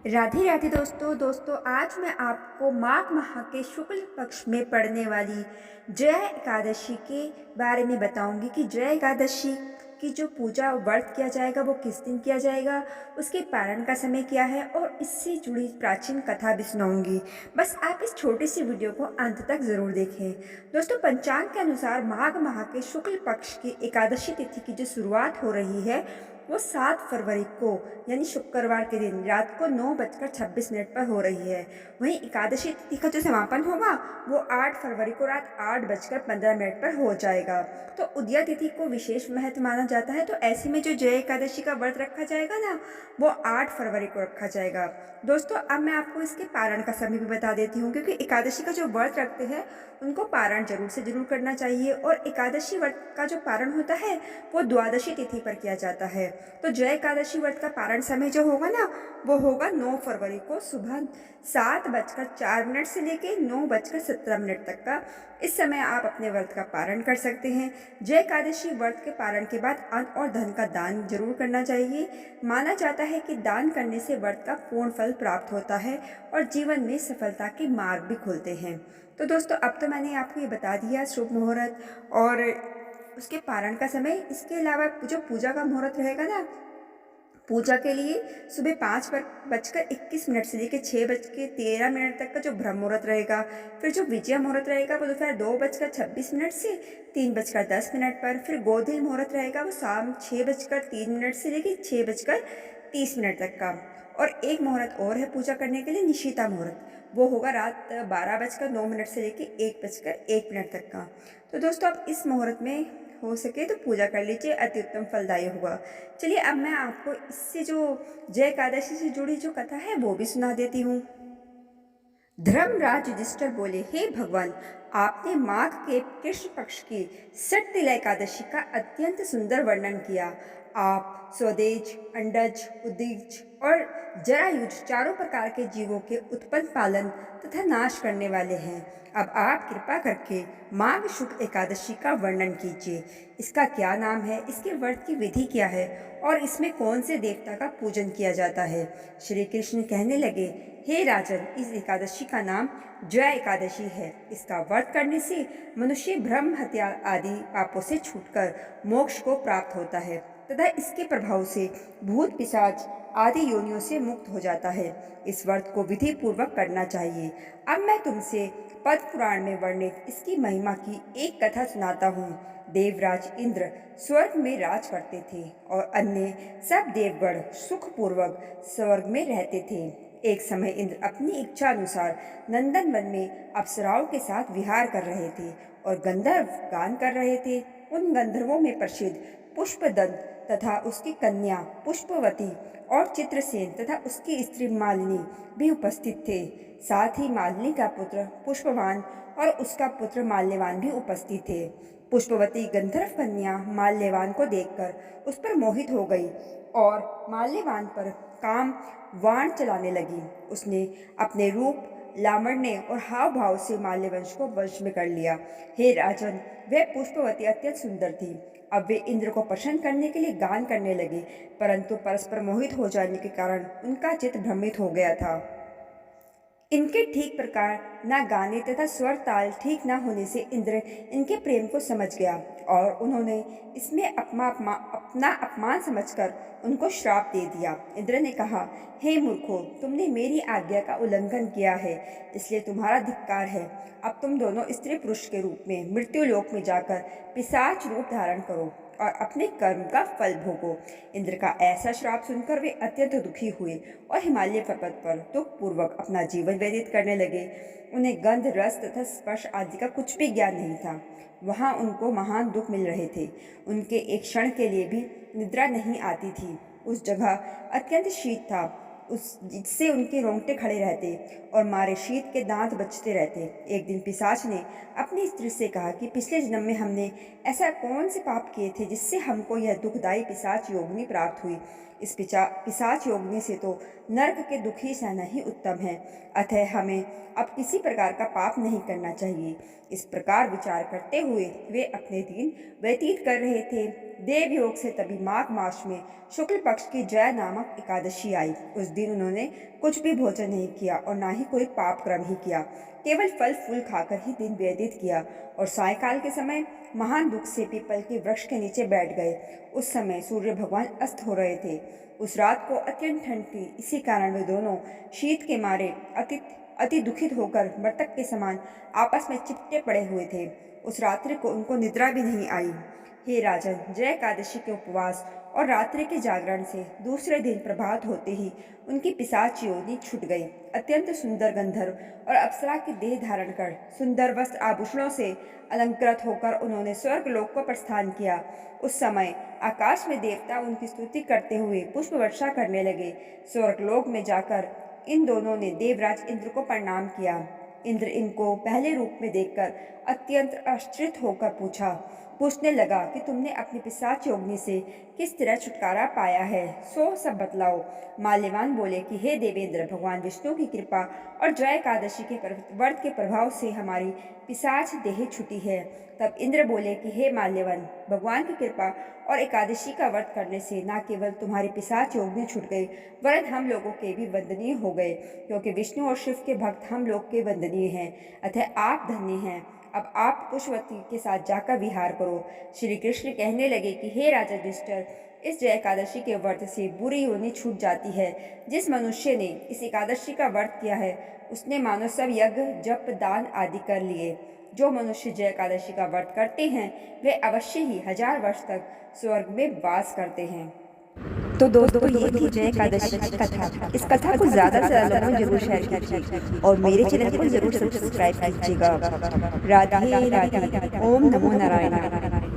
राधे राधे दोस्तों आज मैं आपको माघ माह के शुक्ल पक्ष में पड़ने वाली जया एकादशी के बारे में बताऊंगी कि जया एकादशी की जो पूजा व्रत किया जाएगा वो किस दिन किया जाएगा, उसके पारण का समय क्या है और इससे जुड़ी प्राचीन कथा भी सुनाऊंगी। बस आप इस छोटी सी वीडियो को अंत तक ज़रूर देखें। दोस्तों, पंचांग के अनुसार माघ माह के शुक्ल पक्ष की एकादशी तिथि की जो शुरुआत हो रही है वो 7 फरवरी को यानी शुक्रवार के दिन रात को 9:26 पर हो रही है। वहीं एकादशी तिथि का जो समापन होगा वो 8 फरवरी को रात 8:15 पर हो जाएगा। तो उदया तिथि को विशेष महत्व माना जाता है, तो ऐसे में जो जय एकादशी का व्रत रखा जाएगा ना, वो 8 फरवरी को रखा जाएगा। दोस्तों, अब मैं आपको इसके पारण का समय भी बता देती हूँ, क्योंकि एकादशी का जो व्रत रखते हैं उनको पारण जरूर से जरूर करना चाहिए। और एकादशी व्रत का जो पारण होता है वो द्वादशी तिथि पर किया जाता है। तो जय एकादशी व्रत का पारण समय जो होगा ना, वो होगा 9 फरवरी को सुबह 7:04 से लेके 9:17 तक का। इस समय आप अपने व्रत का पारण कर सकते हैं। जय एकादशी व्रत के पारण के बाद अन्न और धन का दान जरूर करना चाहिए। माना जाता है कि दान करने से व्रत का पूर्ण फल प्राप्त होता है और जीवन में सफलता के मार्ग भी खुलते हैं। तो दोस्तों, अब तो मैंने आपको ये बता दिया शुभ मुहूर्त और उसके पारण का समय। इसके अलावा जो पूजा का मुहूर्त रहेगा ना, पूजा के लिए सुबह 5:21 से लेकर 6:13 तक का जो ब्रह्म मुहूर्त रहेगा। फिर जो विजय मुहूर्त रहेगा वो दोपहर 2:26 से 3:10 पर। फिर गोधूली मुहूर्त रहेगा वो शाम 6:03 से लेकर 6:30 तक का। और एक मुहूर्त और है पूजा करने के लिए, निशीता मुहूर्त, वो होगा रात 12:09 से लेकर 1:01 तक का। तो दोस्तों, आप इस मुहूर्त में हो सके तो पूजा कर लीजिए, अति उत्तम फलदायी होगा। चलिए, अब मैं आपको इससे जो जय एकादशी से जुड़ी जो कथा है वो भी सुना देती हूँ। धर्मराज युधिष्ठिर बोले, हे भगवान, आपने माघ के कृष्ण पक्ष की सटतिला एकादशी का अत्यंत सुंदर वर्णन किया। आप स्वदेज, अंडज, उदिज और जरायुज चारों प्रकार के जीवों के उत्पन्न, पालन तथा नाश करने वाले हैं। अब आप कृपा करके माघ शुक्ल एकादशी का वर्णन कीजिए। इसका क्या नाम है, इसके व्रत की विधि क्या है और इसमें कौन से देवता का पूजन किया जाता है। श्री कृष्ण कहने लगे, हे राजन, इस एकादशी का नाम जय एकादशी है। इसका व्रत करने से मनुष्य ब्रह्म हत्या आदि पापों से छूटकर मोक्ष को प्राप्त होता है तथा इसके प्रभाव से भूत पिशाच आदि योनियों से मुक्त हो जाता है। इस व्रत को विधि पूर्वक करना चाहिए। अब मैं तुमसे पद्म पुराण में वर्णित इसकी महिमा की एक कथा सुनाता हूँ। देवराज इंद्र स्वर्ग में राज करते थे और अन्य सब देवगण सुखपूर्वक स्वर्ग में रहते थे। एक समय इंद्र अपनी इच्छा अनुसार नंदन वन में अप्सराओं के साथ विहार कर रहे थे और गंधर्व गान कर रहे थे। उन गंधर्वों में प्रसिद्ध पुष्पदंत तथा उसकी कन्या पुष्पवती और चित्रसेन तथा उसकी स्त्री मालिनी भी उपस्थित थे। साथ ही मालिनी का पुत्र पुष्पवान और उसका पुत्र माल्यवान भी उपस्थित थे। पुष्पवती गंधर्व कन्या माल्यवान को देखकर उस पर मोहित हो गई और माल्यवान पर काम वाण चलाने लगी। उसने अपने रूप, लावण्य और हाव भाव से माल्यवंश को वश में कर लिया। हे राजन, वह पुष्पवती अत्यंत सुंदर थी। अब वे इंद्र को प्रसन्न करने के लिए गान करने लगे, परंतु परस्पर मोहित हो जाने के कारण उनका चित्त भ्रमित हो गया था। इनके ठीक प्रकार न गाने तथा स्वर ताल ठीक न होने से इंद्र इनके प्रेम को समझ गया और उन्होंने इसमें अपना अपमान समझकर उनको श्राप दे दिया। इंद्र ने कहा, हे मूर्खों, तुमने मेरी आज्ञा का उल्लंघन किया है, इसलिए तुम्हारा धिक्कार है। अब तुम दोनों स्त्री पुरुष के रूप में मृत्युलोक में जाकर पिशाच रूप धारण करो और अपने कर्म का फल भोगो। इंद्र का ऐसा श्राप सुनकर वे अत्यंत दुखी हुए और हिमालय पर्वत पर दुख पूर्वक अपना जीवन व्यतीत करने लगे। उन्हें गंध, रस तथा स्पर्श आदि का कुछ भी ज्ञान नहीं था। वहाँ उनको महान दुख मिल रहे थे। उनके एक क्षण के लिए भी निद्रा नहीं आती थी। उस जगह अत्यंत शीत था, उस जिससे उनके रोंगटे खड़े रहते और मारे शीत के दांत बचते रहते। एक दिन पिशाच ने अपनी स्त्री से कहा कि पिछले जन्म में हमने ऐसा कौन से पाप किए थे जिससे हमको यह दुखदायी पिशाच योगिनी प्राप्त हुई। इस पिशाच योगिनी से तो नरक के दुख ही सहना ही उत्तम है। अतः हमें अब किसी प्रकार का पाप नहीं करना चाहिए। इस प्रकार विचार करते हुए वे अपने दिन व्यतीत कर रहे थे। देवयोग से तभी माघ मास में शुक्ल पक्ष की जय नामक एकादशी आई। उस दिन उन्होंने कुछ भी भोजन नहीं किया और ना ही कोई पाप कर्म ही किया, केवल फल फूल खाकर ही दिन व्यतीत किया और सायकाल के समय महान दुख से पीपल के वृक्ष के नीचे बैठ गए। उस समय सूर्य भगवान अस्त हो रहे थे। उस रात को अत्यंत ठंड थी, इसी कारण वे दोनों शीत के मारे अति दुखित होकर मृतक के समान आपस में चिपटे पड़े हुए थे। उस रात्रि को उनको निद्रा भी नहीं आई। हे राजन, जय एकादशी के उपवास और रात्रि के जागरण से दूसरे दिन प्रभात होते ही उनकी पिशाच योनि छूट गई। अत्यंत सुंदर गंधर्व और अप्सरा की देह धारण कर सुंदर वस्त्र आभूषणों से अलंकृत होकर उन्होंने स्वर्ग लोक को प्रस्थान किया। उस समय आकाश में देवता उनकी स्तुति करते हुए पुष्प वर्षा करने लगे। स्वर्गलोक में जाकर इन दोनों ने देवराज इंद्र को प्रणाम किया। इंद्र इनको पहले रूप में देखकर अत्यंत आश्चर्य होकर पूछने लगा कि तुमने अपनी पिशाच योगिनी से किस तरह छुटकारा पाया है, सो सब बतलाओ। माल्यवान बोले कि हे देवेंद्र, भगवान विष्णु की कृपा और जय एकादशी के व्रत के प्रभाव से हमारी पिशाच देह छुटी है। तब इंद्र बोले कि हे माल्यवान, भगवान की कृपा और एकादशी का व्रत करने से न केवल तुम्हारी पिशाच योगिनी छूट गई, वरन हम लोगों के भी वंदनीय हो गए, क्योंकि विष्णु और शिव के भक्त हम लोग के वंदनीय हैं। अतः आप धन्य हैं। अब आप पुष्पवती के साथ जाकर विहार करो। श्री कृष्ण कहने लगे कि हे राजा युधिष्ठिर, इस जय एकादशी के व्रत से बुरी योनि छूट जाती है। जिस मनुष्य ने इस एकादशी का व्रत किया है उसने मानो सब यज्ञ जप दान आदि कर लिए। जो मनुष्य जय एकादशी का व्रत करते हैं वे अवश्य ही 1000 वर्ष तक स्वर्ग में वास करते हैं। तो दोस्तों, ये थी जय एकादशी की कथा। इस कथा को ज़्यादा से ज़्यादा लोगों जरूर शेयर कीजिए और मेरे चैनल को जरूर सब्सक्राइब कीजिएगा। राधे राधे। ओम नमो नारायण।